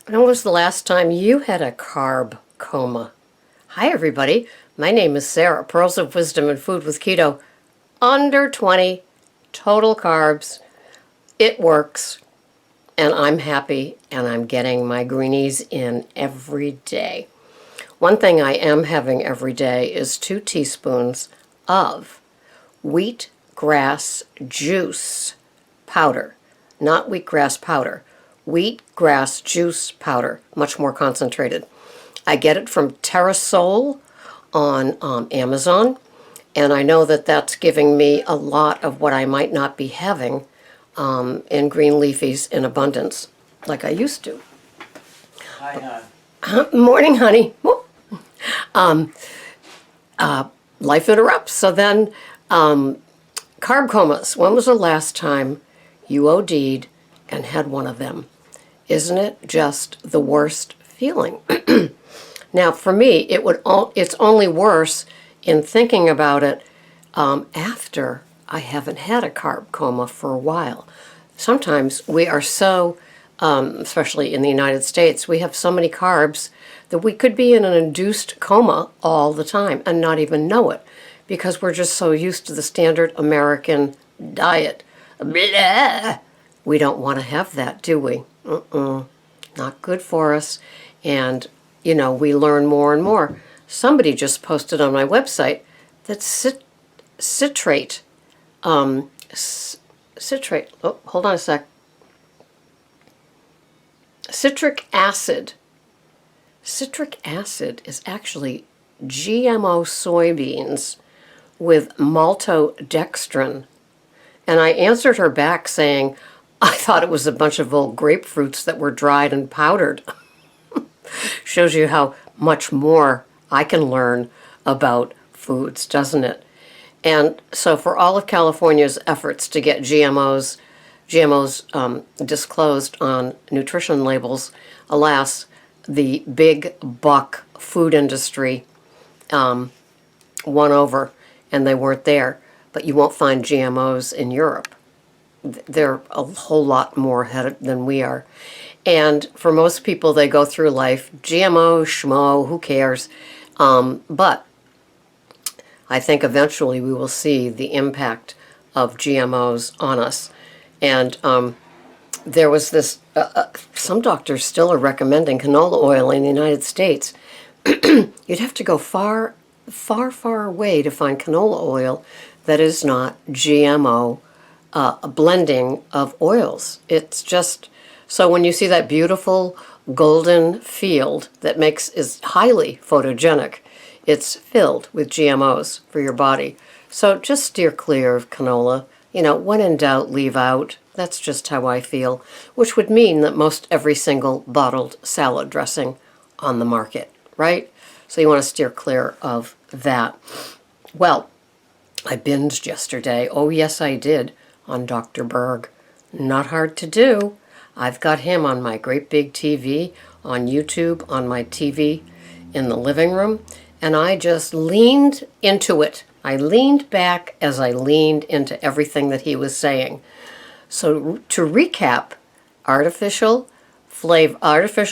When was the last time you had a carb coma? Hi, everybody. My name is Sarah, Pearls of Wisdom and Food with Keto. Under 20, total carbs. It works, and I'm happy, and I'm getting my greenies in every day. One thing I am having every day is 2 teaspoons of wheatgrass juice powder, not wheatgrass powder. Wheatgrass juice powder, much more concentrated. I get it from Terrasol on Amazon, and I know that that's giving me a lot of what I might not be having in green leafies in abundance, like I used to. Hi, Morning, honey. Life interrupts. So then, carb comas. When was the last time you OD'd and had one of them? Isn't it just the worst feeling? Now, for me, it's only worse in thinking about it after I haven't had a carb coma for a while. Sometimes we are so, especially in the United States, we have so many carbs that we could be in an induced coma all the time and not even know it because we're just so used to the standard American diet. Blah. We don't want to have that, do we? Not good for us. And, we learn more and more. Somebody just posted on my website that citrate, oh, hold on a sec. Citric acid is actually GMO soybeans with maltodextrin. And I answered her back saying, I thought it was a bunch of old grapefruits that were dried and powdered. Shows you how much more I can learn about foods, doesn't it? And so for all of California's efforts to get GMOs disclosed on nutrition labels, alas, the big buck food industry won over, and they weren't there. But you won't find GMOs in Europe. They're a whole lot more ahead than we are. And for most people, they go through life, GMO, schmo, who cares? But I think eventually we will see the impact of GMOs on us. And there was this, some doctors still are recommending canola oil in the United States. You'd have to go far, far, far away to find canola oil that is not GMO a blending of oils. It's just, so when you see that beautiful golden field that is highly photogenic, it's filled with GMOs for your body. So just steer clear of canola. When in doubt, leave out. That's just how I feel, which would mean that most every single bottled salad dressing on the market, right? So you want to steer clear of that. Well, I binged yesterday. Oh, yes, I did, on Dr. Berg. Not hard to do. I've got him on my great big TV, on YouTube, on my TV in the living room, and I just leaned into it. I leaned back as I leaned into everything that he was saying. So to recap, artificial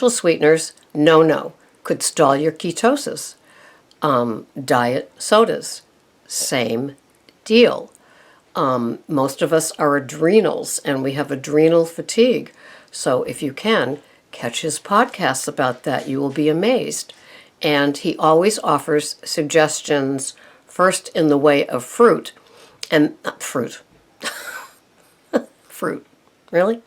sweeteners, no, could stall your ketosis. Diet sodas, same deal. Most of us are adrenals, and we have adrenal fatigue. So if you can, catch his podcasts about that. You will be amazed. And he always offers suggestions, first in the way of fruit. And fruit. Fruit. Really?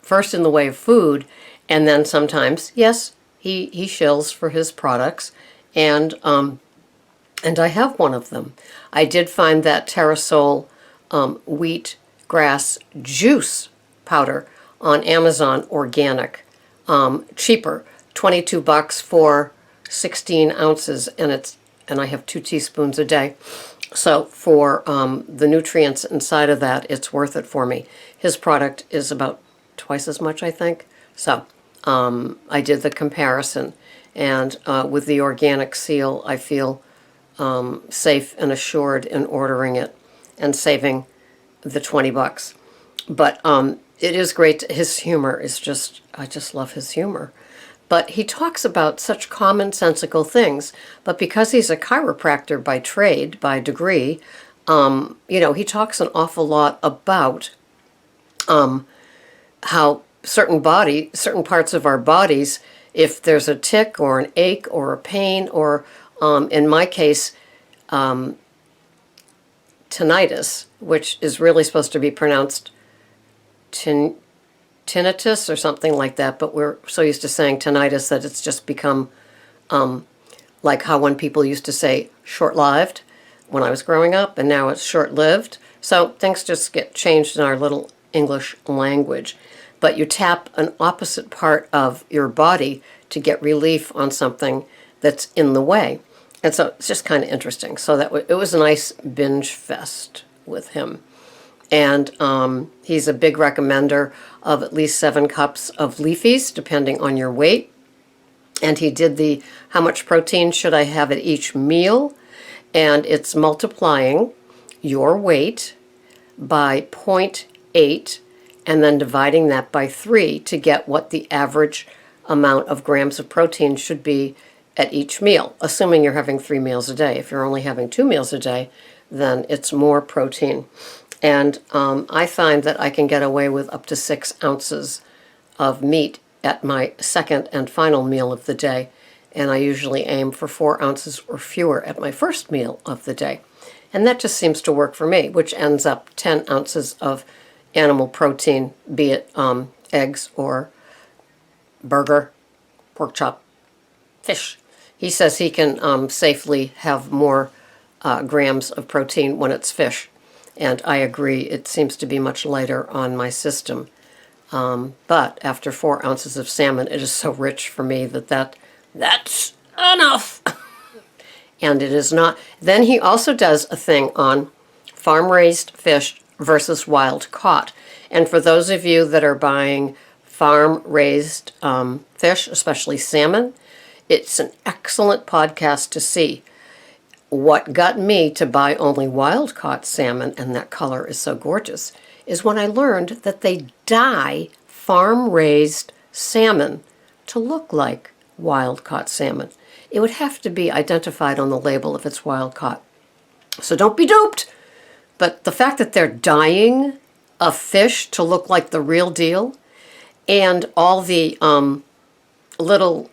First in the way of food, and then sometimes, yes, he shills for his products. And I have one of them. I did find that Terrasol wheatgrass juice powder on Amazon, organic, cheaper, $22 for 16 ounces, and I have 2 teaspoons a day. So for the nutrients inside of that, it's worth it for me. His product is about twice as much, I think. So I did the comparison, and with the organic seal, I feel safe and assured in ordering it and saving the $20. But it is great. His humor is just, I just love his humor. But he talks about such commonsensical things. But because he's a chiropractor by trade, by degree, he talks an awful lot about how certain parts of our bodies, if there's a tick or an ache or a pain or, in my case, tinnitus, which is really supposed to be pronounced tinnitus or something like that, but we're so used to saying tinnitus that it's just become like how when people used to say short-lived when I was growing up, and now it's short-lived. So things just get changed in our little English language. But you tap an opposite part of your body to get relief on something that's in the way. And so it's just kind of interesting. So it was a nice binge fest with him. And he's a big recommender of at least 7 cups of leafies, depending on your weight. And he did the how much protein should I have at each meal? And it's multiplying your weight by 0.8 and then dividing that by 3 to get what the average amount of grams of protein should be at each meal, assuming you're having 3 meals a day. If you're only having 2 meals a day, then it's more protein. And I find that I can get away with up to 6 ounces of meat at my second and final meal of the day. And I usually aim for 4 ounces or fewer at my first meal of the day. And that just seems to work for me, which ends up 10 ounces of animal protein, be it eggs or burger, pork chop, fish. He says he can safely have more grams of protein when it's fish. And I agree, it seems to be much lighter on my system. But after 4 ounces of salmon, it is so rich for me that's enough. And it is not. Then he also does a thing on farm-raised fish versus wild-caught. And for those of you that are buying farm-raised fish, especially salmon, it's an excellent podcast to see. What got me to buy only wild-caught salmon, and that color is so gorgeous, is when I learned that they dye farm-raised salmon to look like wild-caught salmon. It would have to be identified on the label if it's wild-caught. So don't be duped. But the fact that they're dyeing a fish to look like the real deal, and all the little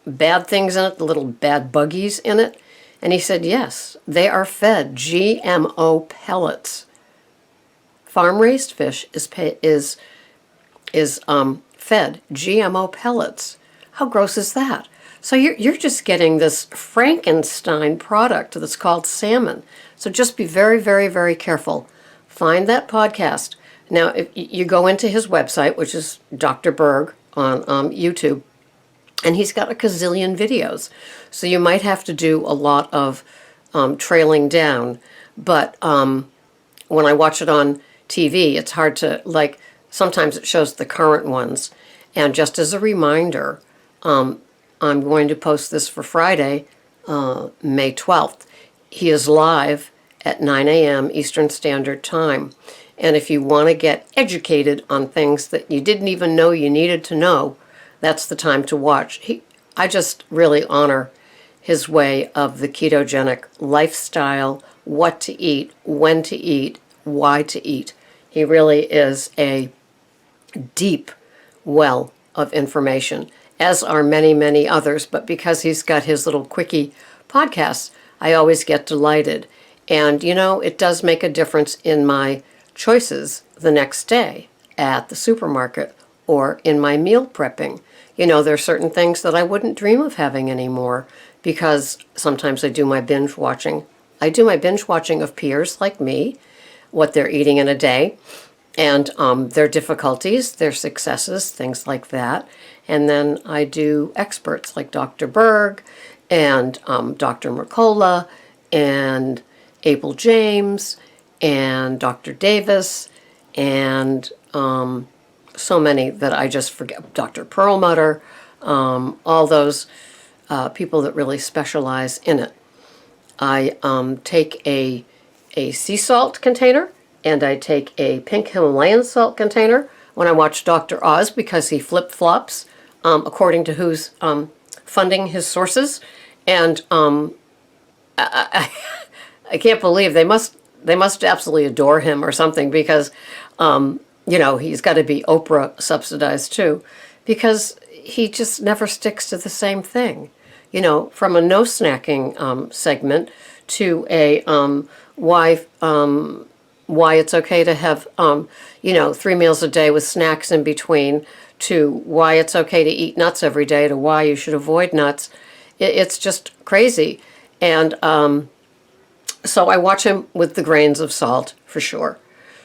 bad things in it, the little bad buggies in it, and he said, yes, they are fed GMO pellets. Farm-raised fish is fed GMO pellets. How gross is that? So you're just getting this Frankenstein product that's called salmon. So just be very, very, very careful. Find that podcast. Now, if you go into his website, which is Dr. Berg on YouTube, and he's got a gazillion videos. So you might have to do a lot of trailing down. But when I watch it on TV, it's hard to, sometimes it shows the current ones. And just as a reminder, I'm going to post this for Friday, May 12th. He is live at 9 a.m. Eastern Standard Time. And if you want to get educated on things that you didn't even know you needed to know, that's the time to watch. I just really honor his way of the ketogenic lifestyle, what to eat, when to eat, why to eat. He really is a deep well of information, as are many, many others. But because he's got his little quickie podcasts, I always get delighted. And, it does make a difference in my choices the next day at the supermarket or in my meal prepping. There are certain things that I wouldn't dream of having anymore because sometimes I do my binge watching. I do my binge watching of peers like me, what they're eating in a day, and their difficulties, their successes, things like that. And then I do experts like Dr. Berg and Dr. Mercola and Abel James and Dr. Davis and so many that I just forget. Dr. Perlmutter, all those people that really specialize in it. I take a sea salt container and I take a pink Himalayan salt container. when I watch Dr. Oz because he flip-flops according to who's funding his sources. And I can't believe they must absolutely adore him or something because, he's got to be Oprah subsidized too, because he just never sticks to the same thing. From a no snacking segment to a why it's okay to have 3 meals a day with snacks in between, to why it's okay to eat nuts every day, to why you should avoid nuts. It's just crazy. And so I watch him with the grains of salt for sure.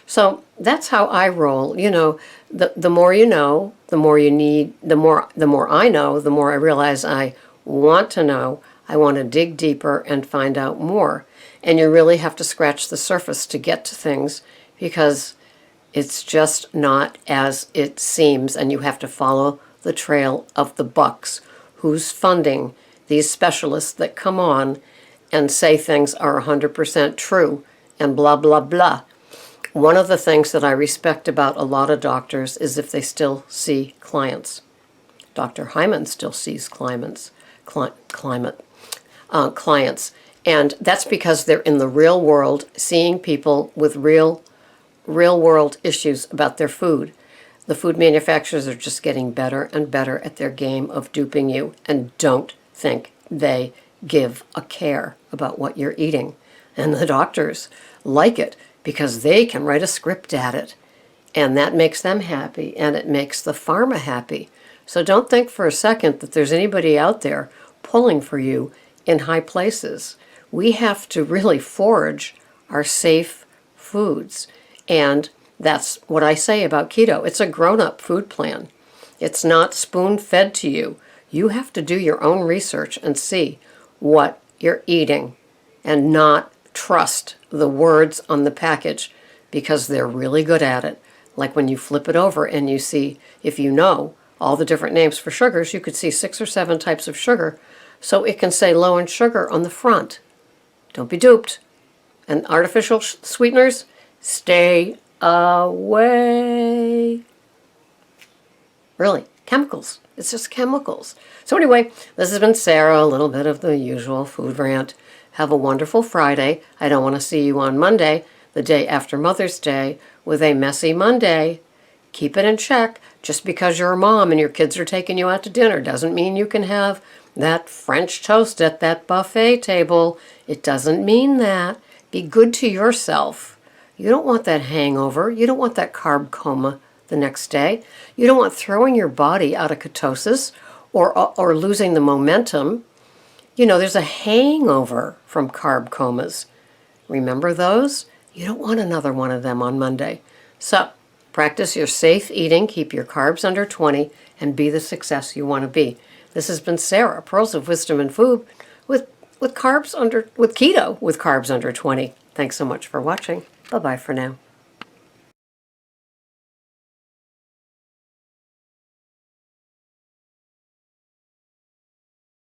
So that's how I roll. The more you know, the more you need, the more I know, the more I realize I want to know. I want to dig deeper and find out more. And you really have to scratch the surface to get to things, because it's just not as it seems, and you have to follow the trail of the bucks. Who's funding these specialists that come on and say things are 100% true and blah, blah, blah. One of the things that I respect about a lot of doctors is if they still see clients. Dr. Hyman still sees clients. And that's because they're in the real world, seeing people with real world issues about their food. The food manufacturers are just getting better and better at their game of duping you, and don't think they give a care about what you're eating. And the doctors like it because they can write a script at it, and that makes them happy, and it makes the pharma happy. So don't think for a second that there's anybody out there pulling for you in high places. We have to really forage our safe foods. And that's what I say about keto. It's a grown-up food plan. It's not spoon-fed to you. You have to do your own research and see what you're eating, and not trust the words on the package, because they're really good at it. Like when you flip it over and you see, if you know all the different names for sugars, you could see 6 or 7 types of sugar. So it can say low in sugar on the front. Don't be duped. And artificial sweeteners, stay away. Really, chemicals. It's just chemicals. So anyway, this has been Sarah, a little bit of the usual food rant. Have a wonderful Friday. I don't want to see you on Monday, the day after Mother's Day, with a messy Monday. Keep it in check. Just because you're a mom and your kids are taking you out to dinner doesn't mean you can have that French toast at that buffet table. It doesn't mean that. Be good to yourself. You don't want that hangover. You don't want that carb coma the next day. You don't want throwing your body out of ketosis or losing the momentum. There's a hangover from carb comas. Remember those? You don't want another one of them on Monday. So practice your safe eating, keep your carbs under 20, and be the success you want to be. This has been Sarah, Pearls of Wisdom and Food, with keto with carbs under 20. Thanks so much for watching. Bye-bye for now.